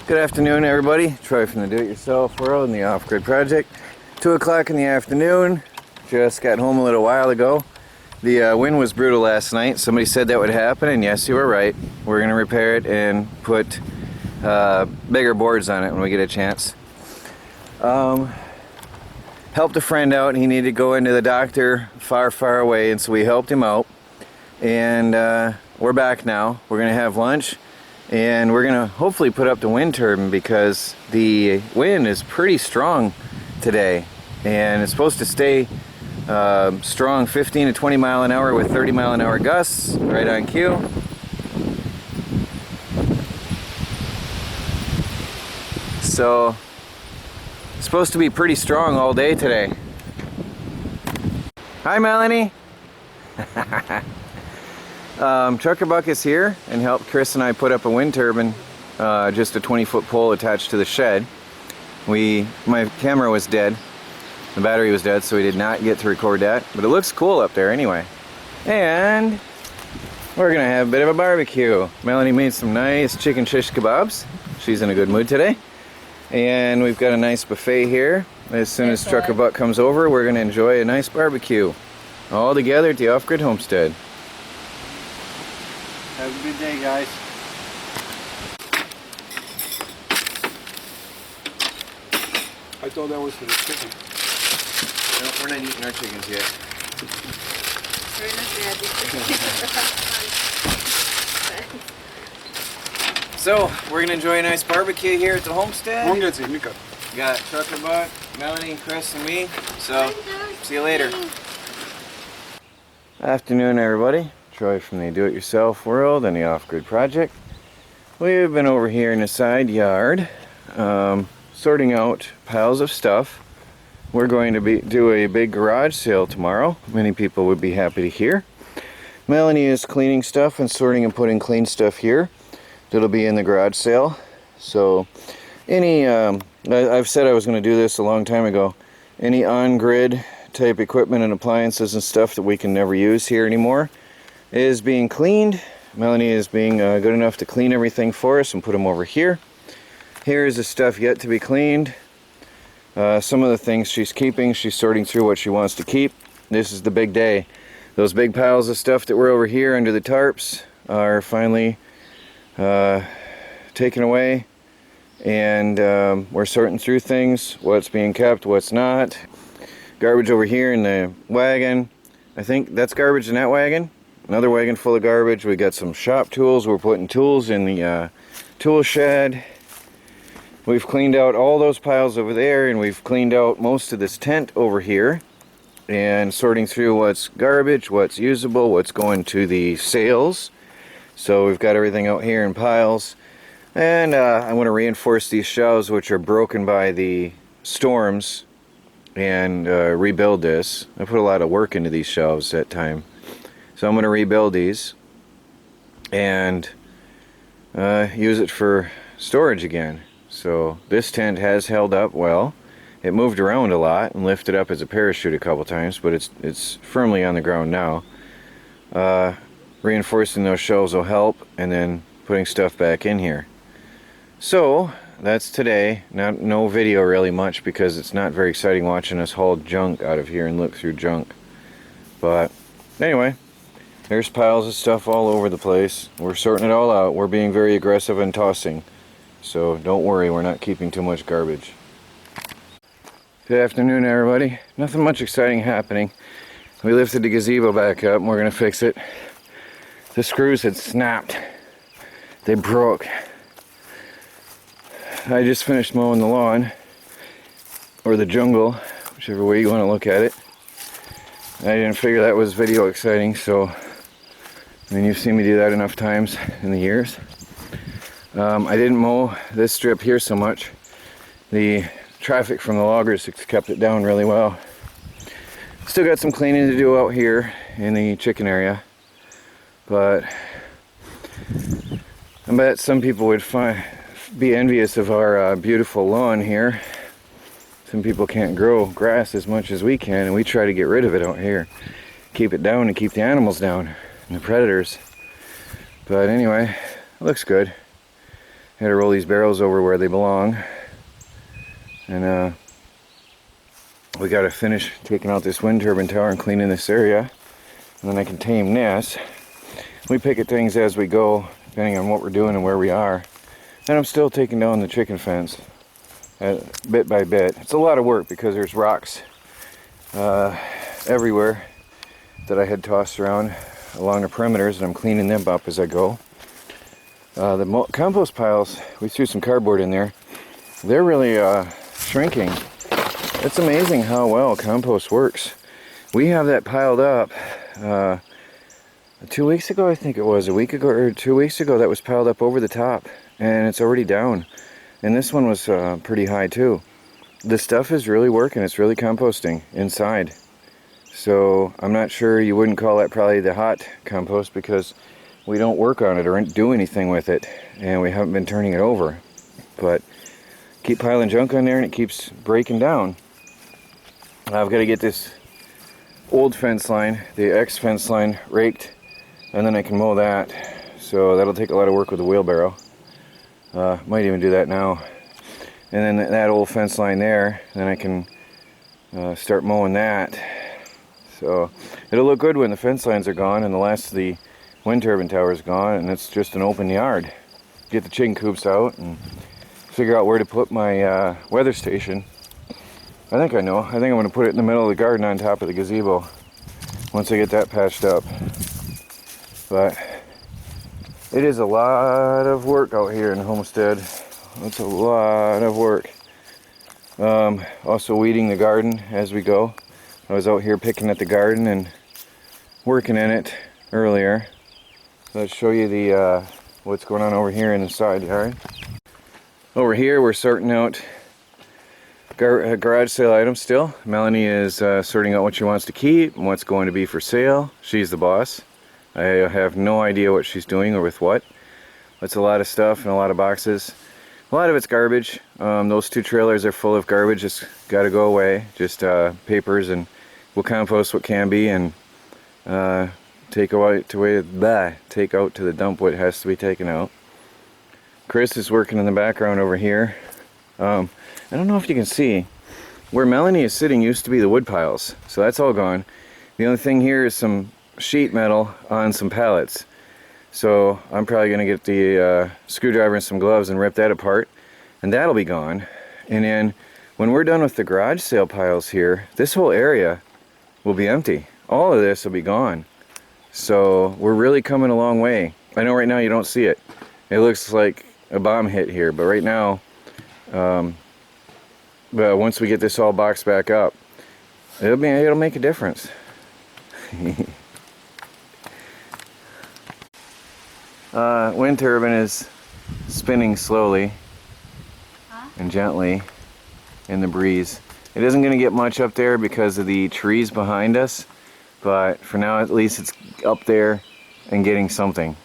Good afternoon, everybody. Troy from the Do-It-Yourself World and the Off-Grid Project. 2 o'clock in the afternoon. Just got home a little while ago. The wind was brutal last night. Somebody said that would happen, and yes, you were right. We're going to repair it and put bigger boards on it when we get a chance. Helped a friend out, and he needed to go into the doctor far away, and so we helped him out. And we're back now. We're going to have lunch. And we're going to hopefully put up the wind turbine because the wind is pretty strong today. And it's supposed to stay strong 15 to 20 mile an hour with 30 mile an hour gusts right on cue. So it's supposed to be pretty strong all day today. Hi, Melanie. Trucker Buck is here and helped Chris and I put up a wind turbine, just a 20-foot pole attached to the shed. My camera was dead, the battery was dead, so we did not get to record that, but it looks cool up there anyway. And we're gonna have a bit of a barbecue. Melanie made some nice chicken shish kebabs. She's in a good mood today. And we've got a nice buffet here. As soon as Trucker Buck comes over, we're gonna enjoy a nice barbecue all together at the Off-Grid Homestead. Have a good day, guys. I thought that was for the chicken. No, we're not eating our chickens yet. We're not ready. So, we're going to enjoy a nice barbecue here at the homestead. Mika. We got Trucker Buck, Melanie, Chris, and me. So, see you later. Afternoon, everybody. Troy from the Do-It-Yourself World and the Off-Grid Project. We've been over here in the side yard sorting out piles of stuff. We're going to do a big garage sale tomorrow. Many people would be happy to hear. Melanie is cleaning stuff and sorting and putting clean stuff here. That'll be in the garage sale. So I've said I was going to do this a long time ago. Any on-grid type equipment and appliances and stuff that we can never use here anymore is being cleaned. Melanie is being good enough to clean everything for us and put them over here. Here is the stuff yet to be cleaned. Some of the things she's keeping, she's sorting through what she wants to keep. This is the big day. Those big piles of stuff that were over here under the tarps are finally taken away, and we're sorting through things, what's being kept, what's not. Garbage over here in the wagon. I think that's garbage in that wagon. Another wagon full of garbage. We got some shop tools. We're putting tools in the tool shed. We've cleaned out all those piles over there, and we've cleaned out most of this tent over here, and sorting through what's garbage, what's usable, what's going to the sales. So we've got everything out here in piles, and I want to reinforce these shelves, which are broken by the storms, and rebuild this. I put a lot of work into these shelves that time. So I'm going to rebuild these and use it for storage again. So this tent has held up well. It moved around a lot and lifted up as a parachute a couple times, but it's firmly on the ground now. Reinforcing those shelves will help, and then putting stuff back in here. So that's today. No video really much because it's not very exciting watching us haul junk out of here and look through junk. But anyway. There's piles of stuff all over the place. We're sorting it all out. We're being very aggressive and tossing. So don't worry, we're not keeping too much garbage. Good afternoon, everybody. Nothing much exciting happening. We lifted the gazebo back up and we're going to fix it. The screws had snapped. They broke. I just finished mowing the lawn, or the jungle, whichever way you want to look at it. I didn't figure that was video exciting, so I mean, you've seen me do that enough times in the years. I didn't mow this strip here so much. The traffic from the loggers kept it down really well. Still got some cleaning to do out here in the chicken area, but I bet some people would be envious of our beautiful lawn here. Some people can't grow grass as much as we can, and we try to get rid of it out here. Keep it down and keep the animals down and the predators. But anyway, it looks good. Had to roll these barrels over where they belong. And we got to finish taking out this wind turbine tower and cleaning this area. And then I can tame this. We pick at things as we go, depending on what we're doing and where we are. And I'm still taking down the chicken fence bit by bit. It's a lot of work because there's rocks everywhere that I had tossed around along the perimeters, and I'm cleaning them up as I go. The compost piles, we threw some cardboard in there. They're really shrinking. It's amazing how well compost works. We have that piled up 2 weeks ago, I think it was, a week ago or 2 weeks ago, that was piled up over the top, and it's already down. And this one was pretty high too. The stuff is really working. It's really composting inside. So I'm not sure, you wouldn't call that probably the hot compost because we don't work on it or do anything with it, and we haven't been turning it over. But keep piling junk on there and it keeps breaking down. I've got to get this old fence line, the X fence line, raked, and then I can mow that. So that'll take a lot of work with the wheelbarrow. Might even do that now. And then that old fence line there, then I can start mowing that. So it'll look good when the fence lines are gone and the last of the wind turbine tower is gone, and it's just an open yard. Get the chicken coops out and figure out where to put my weather station. I think I know. I think I'm going to put it in the middle of the garden on top of the gazebo once I get that patched up. But it is a lot of work out here in Homestead. It's a lot of work. Also weeding the garden as we go. I was out here picking at the garden and working in it earlier. Let's show you the what's going on over here in the side yard. Over here we're sorting out garage sale items still. Melanie is sorting out what she wants to keep and what's going to be for sale. She's the boss. I have no idea what she's doing or with what. It's a lot of stuff and a lot of boxes. A lot of it's garbage. Those two trailers are full of garbage. It's got to go away. Just papers, and we'll compost what can be and take out to the dump what has to be taken out. Chris is working in the background over here. I don't know if you can see, where Melanie is sitting used to be the wood piles, so that's all gone. The only thing here is some sheet metal on some pallets. So I'm probably going to get the screwdriver and some gloves and rip that apart, and that'll be gone. And then when we're done with the garage sale piles here, this whole area will be empty. All of this will be gone. So we're really coming a long way. I know right now you don't see it. It looks like a bomb hit here, but right now, but once we get this all boxed back up, it'll make a difference. Wind turbine is spinning slowly and gently in the breeze. It isn't going to get much up there because of the trees behind us, but for now at least it's up there and getting something.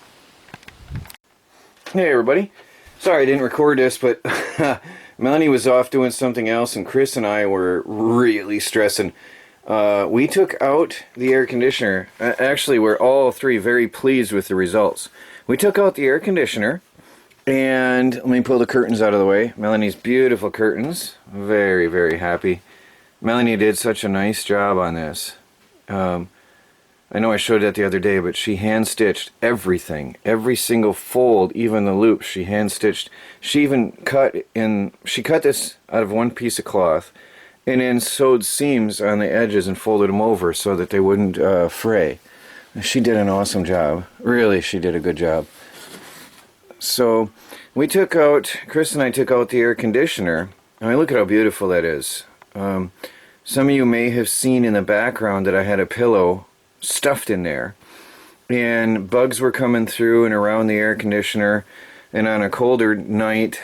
Hey everybody, sorry I didn't record this, but Melanie was off doing something else and Chris and I were really stressing. We took out the air conditioner. Actually, we're all three very pleased with the results. We took out the air conditioner, and let me pull the curtains out of the way. Melanie's beautiful curtains. Very, very happy. Melanie did such a nice job on this. I know I showed that the other day, but she hand-stitched everything. Every single fold, even the loops, she hand-stitched. She even cut this out of one piece of cloth and then sewed seams on the edges and folded them over so that they wouldn't fray. She did an awesome job. Really, she did a good job. So Chris and I took out the air conditioner. I mean, look at how beautiful that is. Some of you may have seen in the background that I had a pillow stuffed in there, and bugs were coming through and around the air conditioner, and on a colder night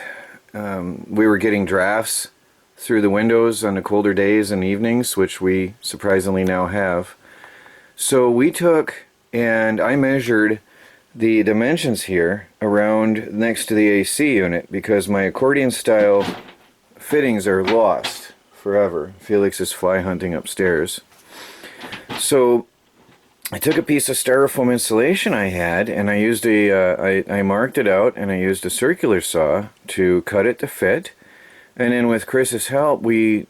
we were getting drafts through the windows on the colder days and evenings, which we surprisingly now have. So we took and I measured the dimensions here around next to the AC unit because my accordion style fittings are lost forever. Felix is fly hunting upstairs. So I took a piece of styrofoam insulation I had, and I used I marked it out, and I used a circular saw to cut it to fit. And then with Chris's help, we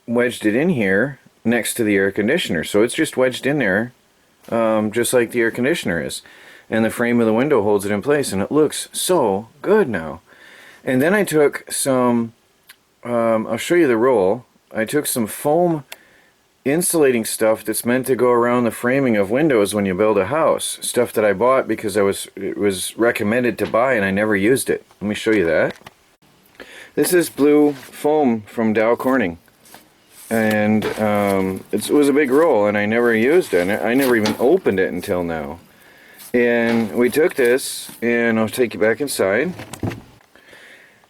wedged it in here next to the air conditioner. So it's just wedged in there, just like the air conditioner is. And the frame of the window holds it in place, and it looks so good now. And then I took some, I'll show you the roll. I took some foam insulating stuff that's meant to go around the framing of windows when you build a house. Stuff that I bought because it was recommended to buy and I never used it. Let me show you that. This is blue foam from Dow Corning. And it was a big roll and I never used it. I never even opened it until now. And we took this, and I'll take you back inside.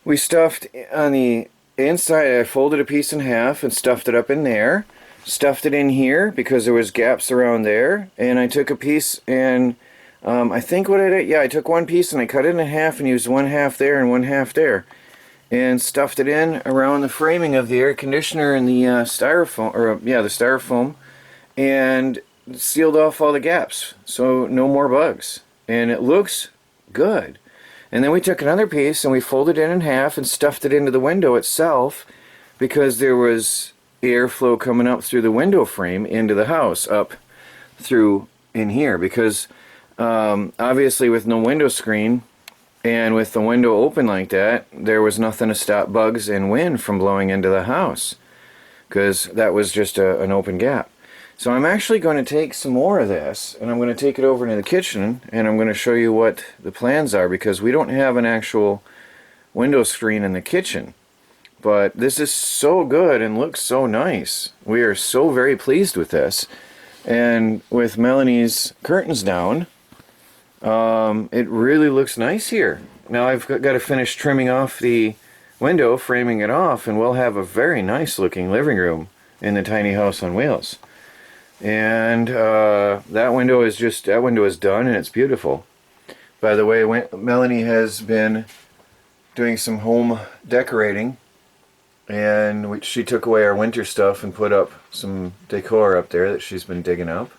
We stuffed on the inside, I folded a piece in half and stuffed it up in there. Stuffed it in here because there was gaps around there. And I took a piece and I think what I did, yeah, I took one piece and I cut it in half and used one half there and one half there. And stuffed it in around the framing of the air conditioner and the styrofoam, or yeah, the styrofoam. And sealed off all the gaps, so no more bugs, and it looks good. And then we took another piece and we folded it in half and stuffed it into the window itself because there was airflow coming up through the window frame into the house, up through in here, because obviously with no window screen and with the window open like that, there was nothing to stop bugs and wind from blowing into the house, because that was just an open gap. So I'm actually going to take some more of this, and I'm going to take it over to the kitchen, and I'm going to show you what the plans are, because we don't have an actual window screen in the kitchen. But this is so good and looks so nice. We are so very pleased with this. And with Melanie's curtains down, it really looks nice here. Now I've got to finish trimming off the window, framing it off, and we'll have a very nice looking living room in the tiny house on wheels. And that window is done, and it's beautiful. By the way, Melanie has been doing some home decorating, and she took away our winter stuff and put up some decor up there that she's been digging up.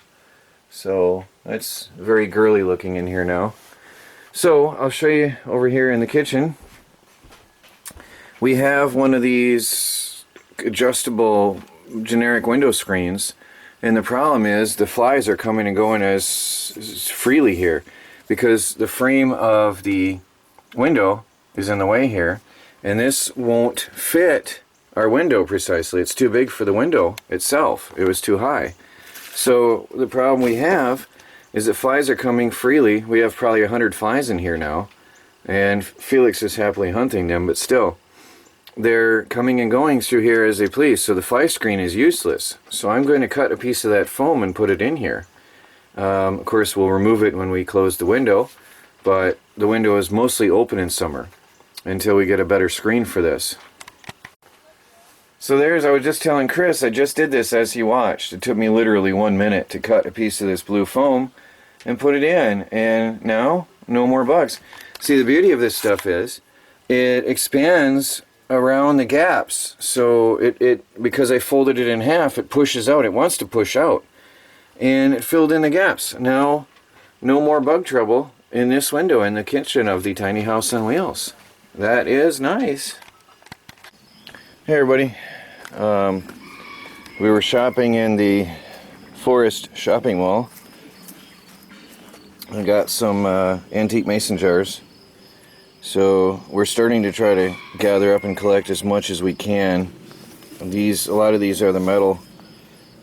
So it's very girly looking in here now. So I'll show you over here in the kitchen. We have one of these adjustable generic window screens. And the problem is the flies are coming and going as freely here because the frame of the window is in the way here, and this won't fit our window precisely. It's too big for the window itself. It was too high. So the problem we have is that flies are coming freely. We have probably 100 flies in here now, and Felix is happily hunting them, but still. They're coming and going through here as they please, so the fly screen is useless. So I'm going to cut a piece of that foam and put it in here. Of course, we'll remove it when we close the window, but the window is mostly open in summer until we get a better screen for this. So I was just telling Chris, I just did this as he watched. It took me literally 1 minute to cut a piece of this blue foam and put it in, and now no more bugs. See, the beauty of this stuff is it expands around the gaps, so because I folded it in half, it pushes out. It wants to push out, and it filled in the gaps. Now no more bug trouble in this window in the kitchen of the tiny house on wheels. That is nice. Hey everybody, we were shopping in the Forest shopping mall. I got some antique mason jars. So we're starting to try to gather up and collect as much as we can. A lot of these are the metal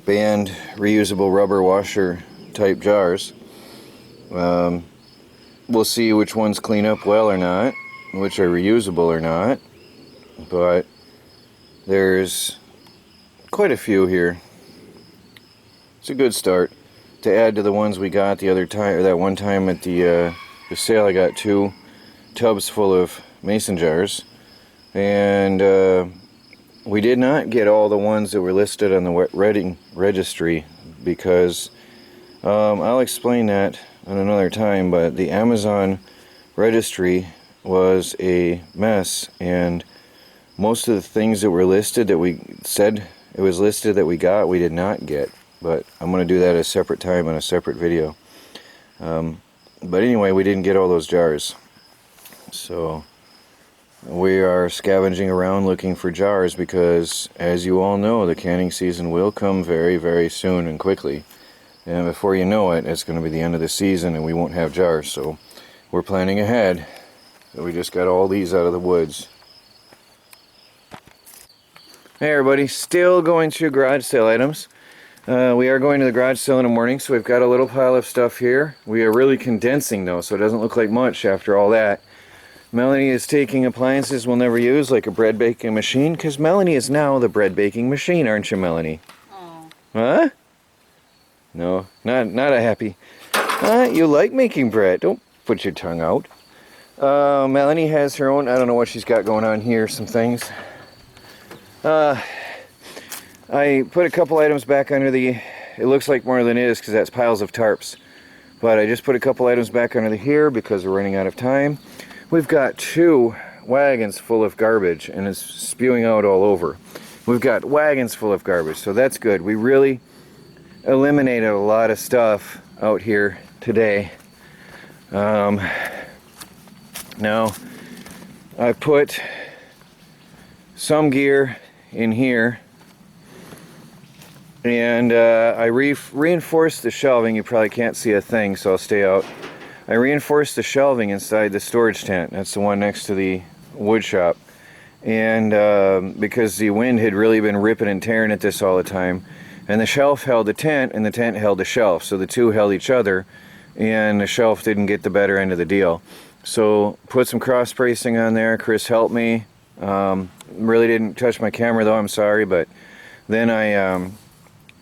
band reusable rubber washer type jars. We'll see which ones clean up well or not, which are reusable or not. But there's quite a few here. It's a good start to add to the ones we got the other time, or that one time at the sale. I got 2 tubs full of mason jars, and we did not get all the ones that were listed on the wedding registry because I'll explain that on another time, but the Amazon registry was a mess, and most of the things that were listed that we said it was listed that we got, we did not get. but I'm going to do that at a separate time on a separate video. But anyway, we didn't get all those jars, so we are scavenging around looking for jars because, as you all know, the canning season will come very, very soon and quickly. And before you know it, it's going to be the end of the season and we won't have jars. So we're planning ahead. So we just got all these out of the woods. Hey everybody, still going through garage sale items. We are going to the garage sale in the morning, so we've got a little pile of stuff here. We are really condensing though, so it doesn't look like much after all that. Melanie is taking appliances we'll never use, like a bread baking machine, because Melanie is now the bread baking machine, aren't you, Melanie? Oh. Huh? No, not a happy. You like making bread. Don't put your tongue out. Melanie has her own, I don't know what she's got going on here, some things. I put a couple items back under the, it looks like more than it is because that's piles of tarps. But I just put a couple items back under here because we're running out of time. We've got 2 wagons full of garbage and it's spewing out all over. We've got wagons full of garbage, so that's good. We really eliminated a lot of stuff out here today. Now, I put some gear in here, and I reinforced the shelving. You probably can't see a thing, so I'll stay out. I reinforced the shelving inside the storage tent. That's the one next to the wood shop. And because the wind had really been ripping and tearing at this all the time, and the shelf held the tent and the tent held the shelf, so the two held each other, and the shelf didn't get the better end of the deal. So put some cross bracing on there. Chris helped me. Really didn't touch my camera though, I'm sorry, but then I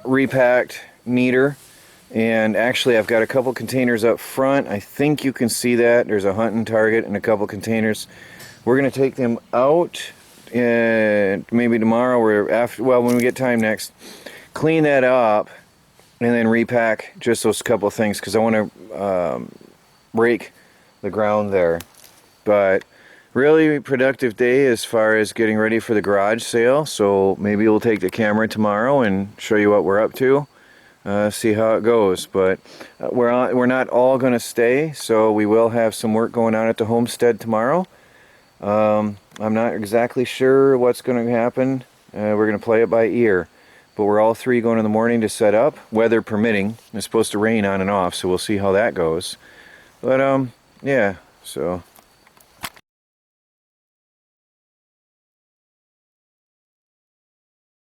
repacked neater, and actually I've got a couple containers up front. I think you can see that there's a hunting target and a couple containers. We're gonna take them out maybe tomorrow or after, well, when we get time next, clean that up and then repack just those couple of things because I want to rake the ground there. But really productive day as far as getting ready for the garage sale, so maybe we'll take the camera tomorrow and show you what we're up to, see how it goes. But we're not all going to stay, so we will have some work going on at the homestead tomorrow. I'm not exactly sure what's going to happen. We're going to play it by ear, but we're all 3 going in the morning to set up, weather permitting. It's supposed to rain on and off, so we'll see how that goes. But yeah, so